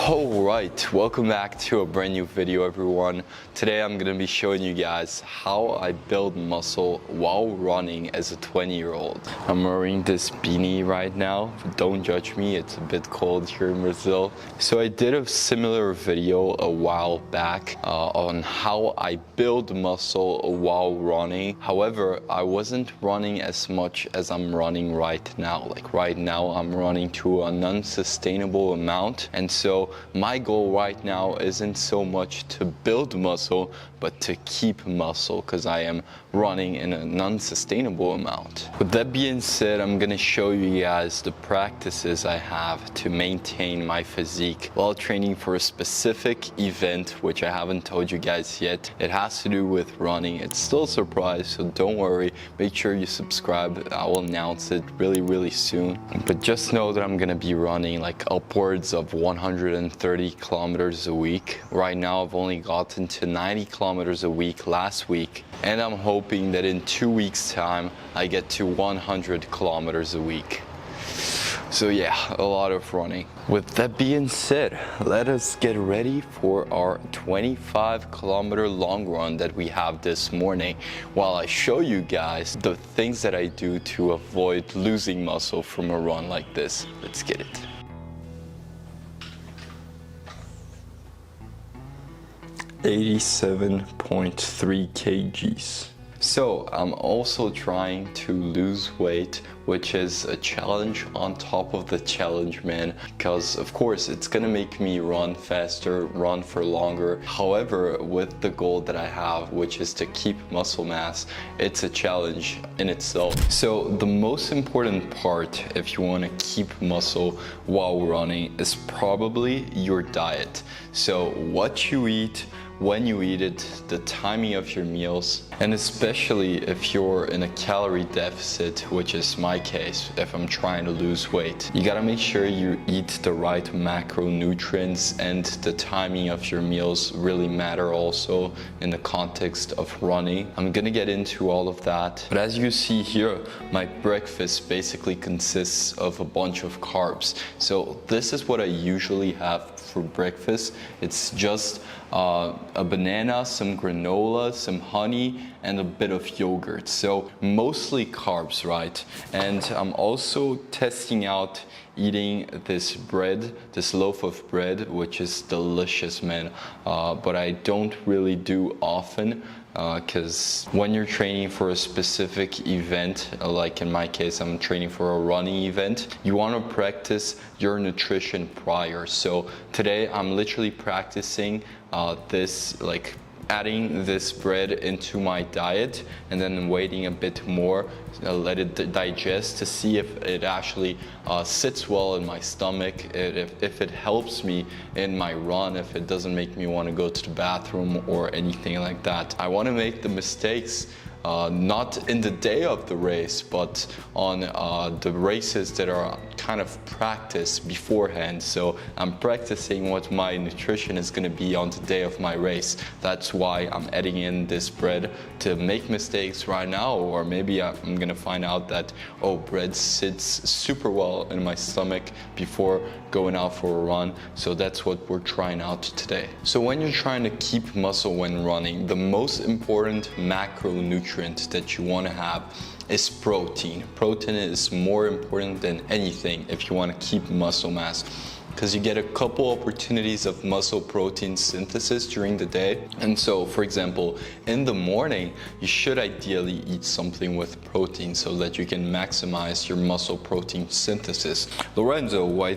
Alright, welcome back to a brand new video everyone. Today I'm going to be showing you guys how I build muscle while running as a 20-year-old. I'm wearing this beanie right now. Don't judge me, it's a bit cold here in Brazil. So I did a similar video a while back on how I build muscle while running. However, I wasn't running as much as I'm running right now. Like right now I'm running to an unsustainable amount, and so my goal right now isn't so much to build muscle, but to keep muscle, because I am running in an unsustainable amount. With that being said, I'm gonna show you guys the practices I have to maintain my physique while training for a specific event, which I haven't told you guys yet. It has to do with running. It's still a surprise, so don't worry. Make sure you subscribe. I will announce it really soon. But just know that I'm gonna be running like upwards of 130 kilometers a week. Right now I've only gotten to 90 kilometers a week last week, and I'm hoping that in 2 weeks time I get to 100 kilometers a week. So yeah, a lot of running. With that being said, let us get ready for our 25-kilometer long run that we have this morning, while I show you guys the things that I do to avoid losing muscle from a run like this. Let's get it. 87.3 kgs. So I'm also trying to lose weight, which is a challenge on top of the challenge, man, because of course it's gonna make me run faster, run for longer. However, with the goal that I have, which is to keep muscle mass, it's a challenge in itself. So the most important part if you want to keep muscle while running is probably your diet. So what you eat, when you eat it, the timing of your meals, and especially if you're in a calorie deficit, which is my case if I'm trying to lose weight. You gotta make sure you eat the right macronutrients, and the timing of your meals really matter also in the context of running. I'm gonna get into all of that, but as you see here, my breakfast basically consists of a bunch of carbs. So this is what I usually have for breakfast. It's just a banana, some granola, some honey, and a bit of yogurt. So mostly carbs, right? And I'm also testing out eating this bread, this loaf of bread, which is delicious, man. But I don't really do often, because when you're training for a specific event, like in my case I'm training for a running event, you want to practice your nutrition prior. So today I'm literally practicing this, like adding this bread into my diet and then waiting a bit more, let it digest to see if it actually sits well in my stomach, if it helps me in my run, if it doesn't make me want to go to the bathroom or anything like that. I want to make the mistakes not in the day of the race, but on the races that are kind of practiced beforehand. So I'm practicing what my nutrition is going to be on the day of my race. That's why I'm adding in this bread, to make mistakes right now, or maybe I'm going to find out that, oh, bread sits super well in my stomach before going out for a run. So that's what we're trying out today. So when you're trying to keep muscle when running, the most important macronutrient that you want to have is protein. Protein is more important than anything if you want to keep muscle mass, because you get a couple opportunities of muscle protein synthesis during the day. And so, for example, in the morning, you should ideally eat something with protein so that you can maximize your muscle protein synthesis. Lorenzo, why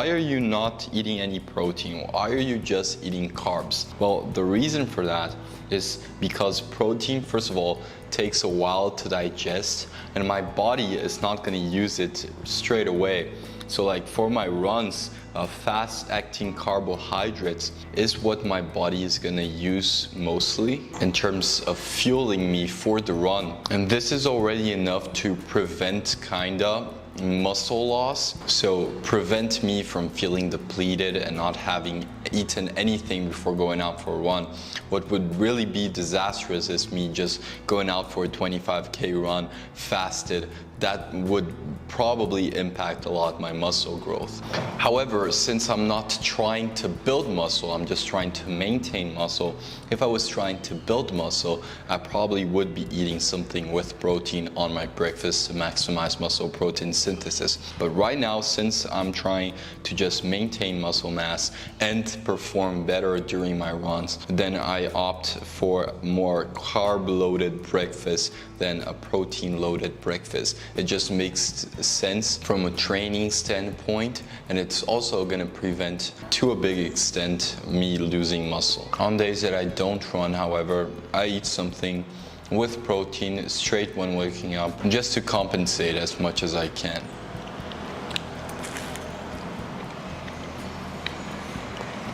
are you not eating any protein? Why are you just eating carbs? Well, the reason for that is because protein, first of all, takes a while to digest, and my body is not going to use it straight away. So like for my runs, fast-acting carbohydrates is what my body is going to use mostly in terms of fueling me for the run. And this is already enough to prevent kinda muscle loss, so prevent me from feeling depleted and not having eaten anything before going out for a run. What would really be disastrous is me just going out for a 25K run fasted, that would probably impact a lot my muscle growth. However, since I'm not trying to build muscle, I'm just trying to maintain muscle. If I was trying to build muscle, I probably would be eating something with protein on my breakfast to maximize muscle protein synthesis. But right now, since I'm trying to just maintain muscle mass and perform better during my runs, then I opt for more carb-loaded breakfast than a protein-loaded breakfast. It just makes sense from a training standpoint, and it's also going to prevent, to a big extent, me losing muscle. On days that I don't run, however, I eat something with protein straight when waking up, just to compensate as much as I can.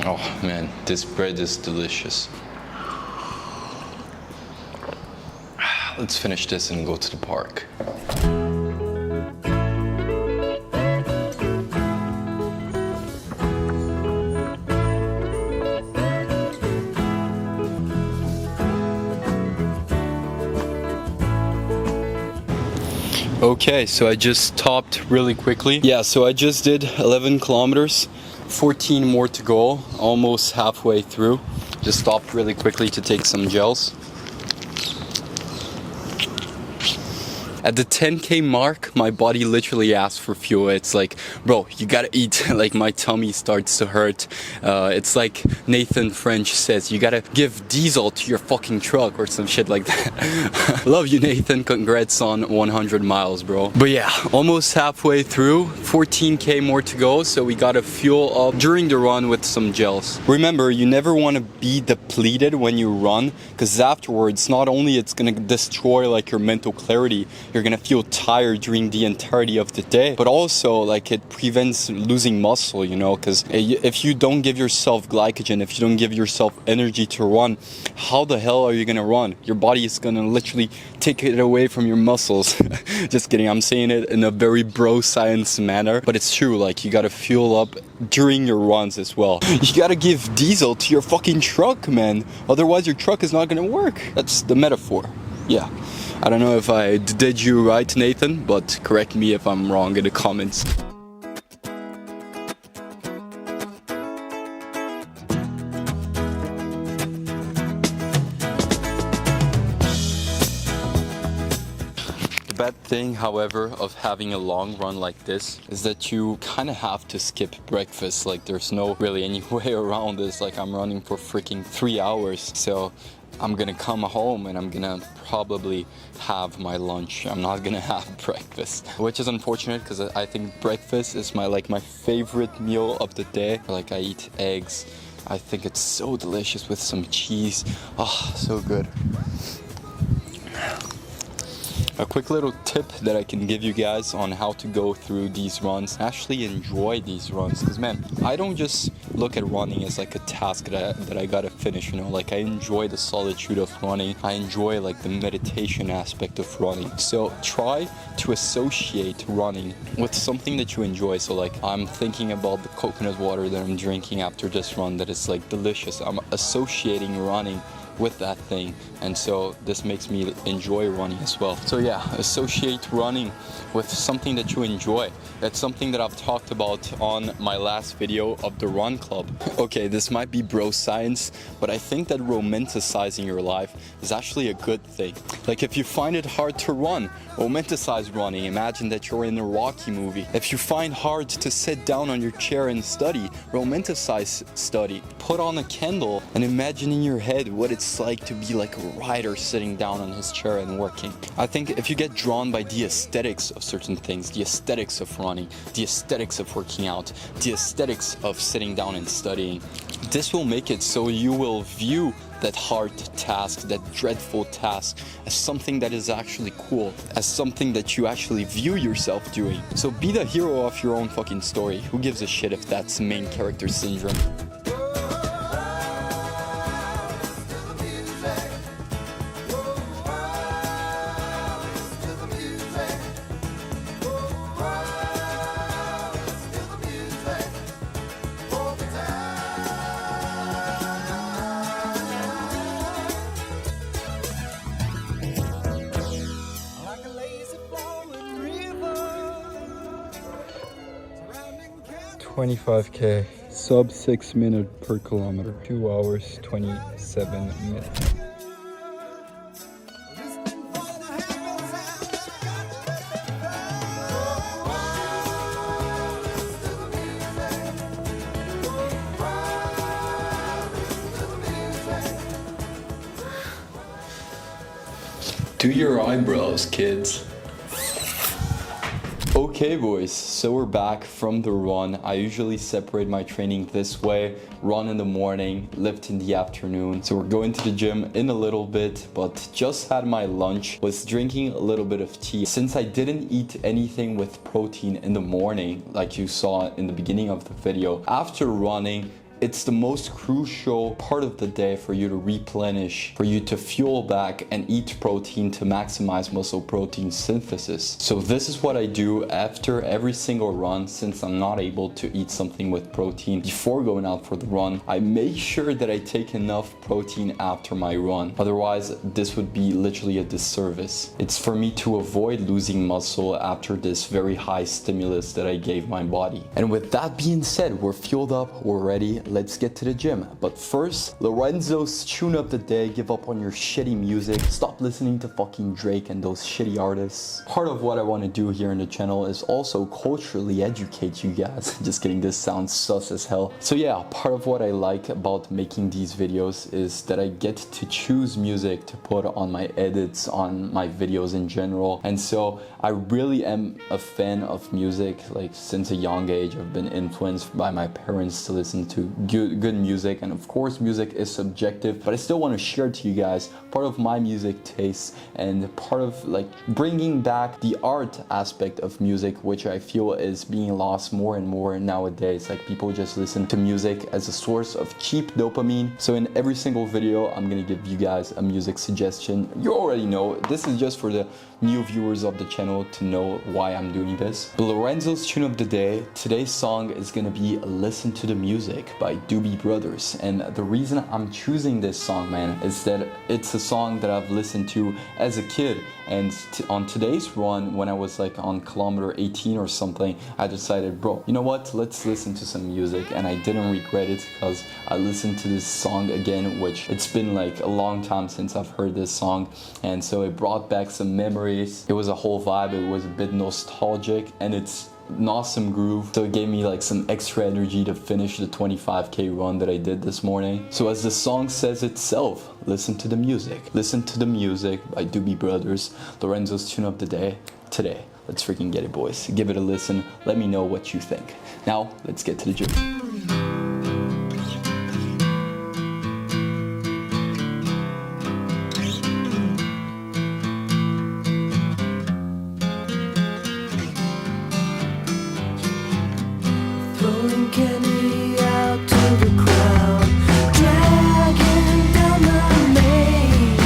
Oh man, this bread is delicious. Let's finish this and go to the park. Okay, so I just stopped really quickly. Yeah, so I just did 11 kilometers, 14 more to go, almost halfway through. Just stopped really quickly to take some gels. At the 10K mark, my body literally asked for fuel. It's like, bro, you gotta eat. Like, my tummy starts to hurt. It's like Nathan French says, you gotta give diesel to your fucking truck or some shit like that. Love you, Nathan. Congrats on 100 miles, bro. But yeah, almost halfway through, 14K more to go. So we gotta fuel up during the run with some gels. Remember, you never wanna be depleted when you run, because afterwards, not only it's gonna destroy like your mental clarity, you're gonna feel tired during the entirety of the day, but also like it prevents losing muscle, you know, because if you don't give yourself glycogen, if you don't give yourself energy to run, how the hell are you gonna run? Your body is gonna literally take it away from your muscles. Just kidding, I'm saying it in a very bro science manner, but it's true. Like, you gotta fuel up during your runs as well. You gotta give diesel to your fucking truck, man, otherwise your truck is not gonna work. That's the metaphor. Yeah, I don't know if I did you right, Nathan, but correct me if I'm wrong in the comments. The bad thing, however, of having a long run like this is that you kind of have to skip breakfast. Like, there's no really any way around this. Like, I'm running for freaking 3 hours, so I'm gonna come home and I'm gonna probably have my lunch. I'm not gonna have breakfast, which is unfortunate because I think breakfast is my favorite meal of the day. Like, I eat eggs. I think it's so delicious with some cheese. Oh, so good. A quick little tip that I can give you guys on how to go through these runs, actually enjoy these runs, because man, I don't just look at running as like a task that I gotta finish, you know. Like, I enjoy the solitude of running. I enjoy like the meditation aspect of running. So try to associate running with something that you enjoy. So like, I'm thinking about the coconut water that I'm drinking after this run that is like delicious. I'm associating running with that thing, and so this makes me enjoy running as well. So yeah, associate running with something that you enjoy. That's something that I've talked about on my last video of the Run Club. Okay, this might be bro science, but I think that romanticizing your life is actually a good thing. Like, if you find it hard to run, romanticize running. Imagine that you're in a Rocky movie. If you find hard to sit down on your chair and study, romanticize study. Put on a candle and imagine in your head what it's like to be like a rider sitting down on his chair and working. I think if you get drawn by the aesthetics of certain things, the aesthetics of running, the aesthetics of working out, the aesthetics of sitting down and studying, this will make it so you will view that hard task, that dreadful task, as something that is actually cool, as something that you actually view yourself doing. So be the hero of your own fucking story. Who gives a shit if that's main character syndrome? 25k, sub 6 minutes per kilometer, 2 hours 27 minutes. Do your eyebrows, kids. Okay boys, so we're back from the run. I usually separate my training this way: run in the morning, lift in the afternoon. So we're going to the gym in a little bit, but just had my lunch, was drinking a little bit of tea. Since I didn't eat anything with protein in the morning, like you saw in the beginning of the video, after running, it's the most crucial part of the day for you to replenish, for you to fuel back and eat protein to maximize muscle protein synthesis. So this is what I do after every single run. Since I'm not able to eat something with protein before going out for the run, I make sure that I take enough protein after my run. Otherwise, this would be literally a disservice. It's for me to avoid losing muscle after this very high stimulus that I gave my body. And with that being said, we're fueled up, we're ready. Let's get to the gym. But first, Lorenzo's tune up the day. Give up on your shitty music. Stop listening to fucking Drake and those shitty artists. Part of what I want to do here in the channel is also culturally educate you guys. Just kidding, this sounds sus as hell. So yeah, part of what I like about making these videos is that I get to choose music to put on my edits, on my videos in general. And so I really am a fan of music. Like since a young age, I've been influenced by my parents to listen to good music, and of course music is subjective, but I still want to share to you guys part of my music taste and part of like bringing back the art aspect of music, which I feel is being lost more and more nowadays. Like people just listen to music as a source of cheap dopamine. So in every single video I'm gonna give you guys a music suggestion. You already know, this is just for the new viewers of the channel to know why I'm doing this. Lorenzo's tune of the day, today's song is gonna be Listen to the Music by Doobie Brothers. And the reason I'm choosing this song, man, is that it's a song that I've listened to as a kid. And on today's run, when I was like on kilometer 18 or something, I decided, bro, you know what, let's listen to some music. And I didn't regret it because I listened to this song again, which it's been like a long time since I've heard this song. And so it brought back some memories. It was a whole vibe. It was a bit nostalgic, and it's an awesome groove. So it gave me like some extra energy to finish the 25k run that I did this morning. So as the song says itself, listen to the music. Listen to the music by Doobie Brothers, Lorenzo's tune of the day today. Let's freaking get it, boys. Give it a listen. Let me know what you think. Now, let's get to the gym. Throwing candy out to the crowd, dragging down the lane.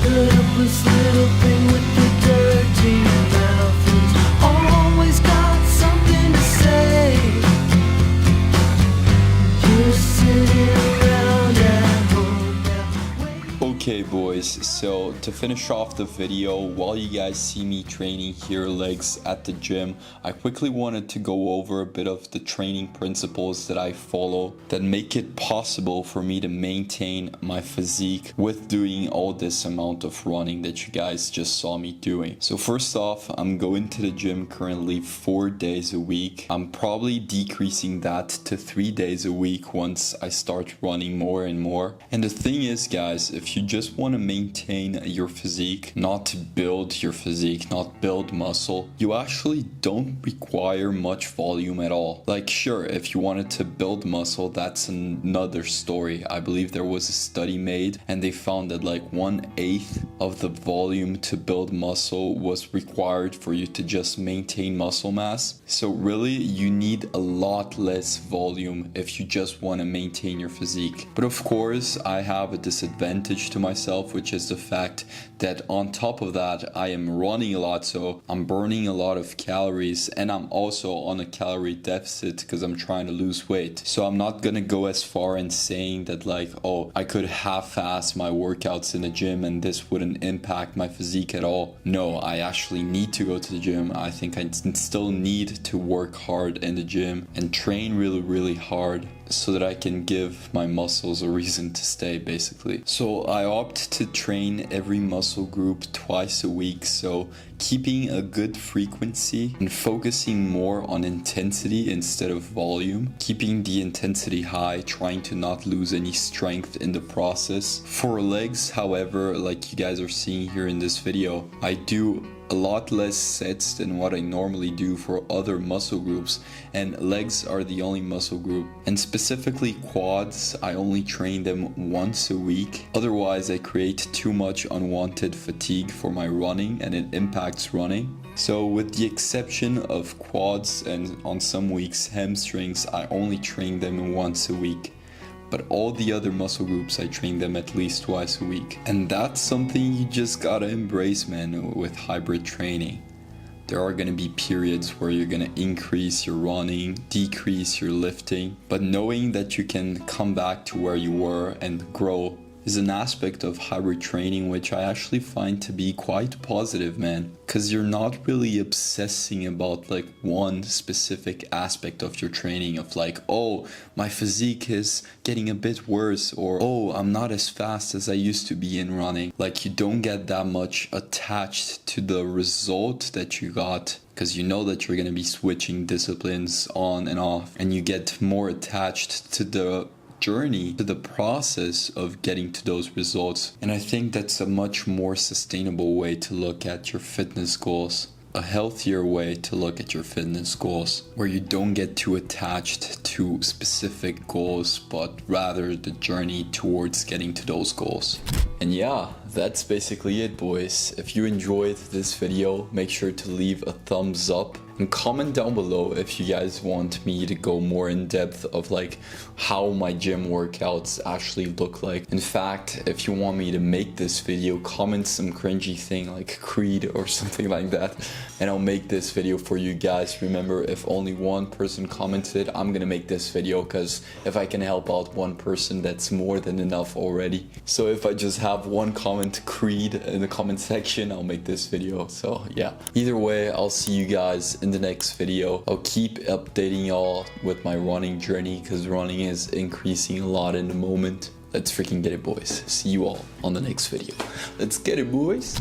The helpless little thing with the dirty mouth who's always got something to say. You're sitting around at home now. Okay boys, so to finish off the video, while you guys see me training here legs at the gym, I quickly wanted to go over a bit of the training principles that I follow that make it possible for me to maintain my physique with doing all this amount of running that you guys just saw me doing. So first off, I'm going to the gym currently 4 days a week. I'm probably decreasing that to 3 days a week once I start running more and more. And the thing is, guys, if you just want to maintain your physique, not to build your physique, not build muscle, you actually don't require much volume at all. Like sure, if you wanted to build muscle, that's another story. I believe there was a study made and they found that like 1/8 of the volume to build muscle was required for you to just maintain muscle mass. So really you need a lot less volume if you just want to maintain your physique. But of course I have a disadvantage to myself, which which is the fact that on top of that, I am running a lot, so I'm burning a lot of calories, and I'm also on a calorie deficit because I'm trying to lose weight. So I'm not gonna go as far in saying that like, oh, I could half-ass my workouts in the gym and this wouldn't impact my physique at all. No, I actually need to go to the gym. I think I still need to work hard in the gym and train really hard so that I can give my muscles a reason to stay, basically. So I opt to train every muscle group twice a week, so keeping a good frequency and focusing more on intensity instead of volume, keeping the intensity high, trying to not lose any strength in the process. For legs, however, like you guys are seeing here in this video, I do a lot less sets than what I normally do for other muscle groups, and legs are the only muscle group, and specifically quads, I only train them once a week. Otherwise I create too much unwanted fatigue for my running and it impacts running. So with the exception of quads and on some weeks hamstrings, I only train them once a week. But all the other muscle groups, I train them at least twice a week. And that's something you just gotta embrace, man, with hybrid training. There are gonna be periods where you're gonna increase your running, decrease your lifting, but knowing that you can come back to where you were and grow is an aspect of hybrid training which I actually find to be quite positive, man. Because you're not really obsessing about like one specific aspect of your training of like, oh, my physique is getting a bit worse, or oh, I'm not as fast as I used to be in running. Like you don't get that much attached to the result that you got, because you know that you're going to be switching disciplines on and off, and you get more attached to the journey, to the process of getting to those results. And I think that's a much more sustainable way to look at your fitness goals, a healthier way to look at your fitness goals, where you don't get too attached to specific goals, but rather the journey towards getting to those goals. And yeah, that's basically it, boys. If you enjoyed this video, make sure to leave a thumbs up and comment down below if you guys want me to go more in depth of like how my gym workouts actually look like. In fact, if you want me to make this video, comment some cringy thing like Creed or something like that, and I'll make this video for you guys. Remember, if only one person commented, I'm gonna make this video, because if I can help out one person, that's more than enough already. So if I just have one comment Creed in the comment section, I'll make this video. So yeah, either way, I'll see you guys in the next video. I'll keep updating y'all with my running journey, because running is increasing a lot in the moment. Let's freaking get it, boys. See you all on the next video. Let's get it, boys.